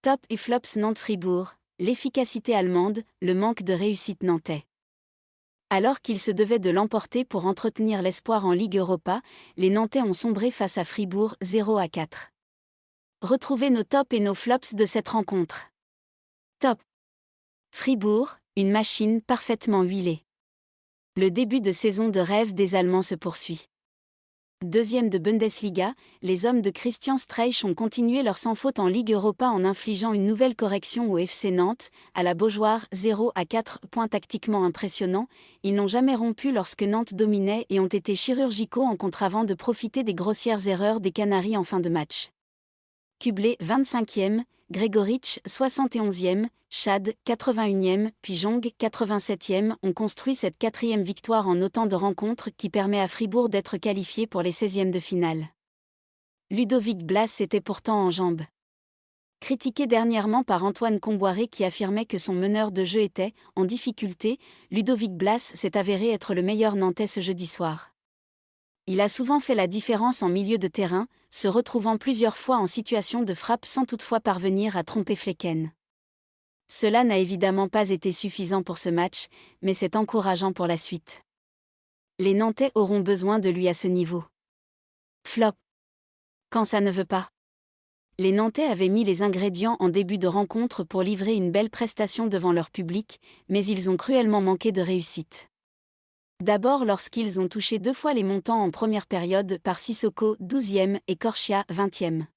Top et flops Nantes-Fribourg, l'efficacité allemande, le manque de réussite nantais. Alors qu'ils se devaient de l'emporter pour entretenir l'espoir en Ligue Europa, les Nantais ont sombré face à Fribourg 0-4. Retrouvez nos tops et nos flops de cette rencontre. Top. Fribourg, une machine parfaitement huilée. Le début de saison de rêve des Allemands se poursuit. Deuxième de Bundesliga, les hommes de Christian Streich ont continué leur sans faute en Ligue Europa en infligeant une nouvelle correction au FC Nantes, à la Beaujoire 0-4. Point tactiquement impressionnant, ils n'ont jamais rompu lorsque Nantes dominait et ont été chirurgicaux en contre avant de profiter des grossières erreurs des Canaries en fin de match. Kublé 25e, Gregoritsch 71e, Chad 81e, puis Jong 87e ont construit cette quatrième victoire en autant de rencontres qui permet à Fribourg d'être qualifié pour les 16e de finale. Ludovic Blas était pourtant en jambes. Critiqué dernièrement par Antoine Comboiré qui affirmait que son meneur de jeu était en difficulté, Ludovic Blas s'est avéré être le meilleur Nantais ce jeudi soir. Il a souvent fait la différence en milieu de terrain, se retrouvant plusieurs fois en situation de frappe sans toutefois parvenir à tromper Flecken. Cela n'a évidemment pas été suffisant pour ce match, mais c'est encourageant pour la suite. Les Nantais auront besoin de lui à ce niveau. Flop. Quand ça ne veut pas. Les Nantais avaient mis les ingrédients en début de rencontre pour livrer une belle prestation devant leur public, mais ils ont cruellement manqué de réussite. D'abord lorsqu'ils ont touché 2 fois les montants en première période par Sissoko 12e et Corchia 20e.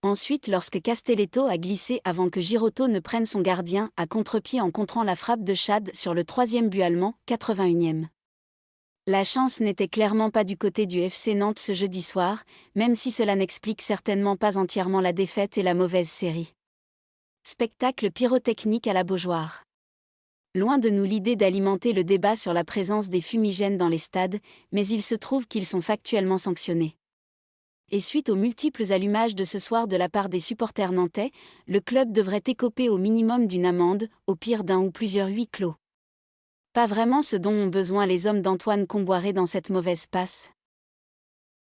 Ensuite lorsque Castelletto a glissé avant que Girotto ne prenne son gardien à contre-pied en contrant la frappe de Chad sur le 3e but allemand 81e. La chance n'était clairement pas du côté du FC Nantes ce jeudi soir, même si cela n'explique certainement pas entièrement la défaite et la mauvaise série. Spectacle pyrotechnique à la Beaujoire. Loin de nous l'idée d'alimenter le débat sur la présence des fumigènes dans les stades, mais il se trouve qu'ils sont factuellement sanctionnés. Et suite aux multiples allumages de ce soir de la part des supporters nantais, le club devrait écoper au minimum d'une amende, au pire d'un ou plusieurs huis clos. Pas vraiment ce dont ont besoin les hommes d'Antoine Comboiré dans cette mauvaise passe.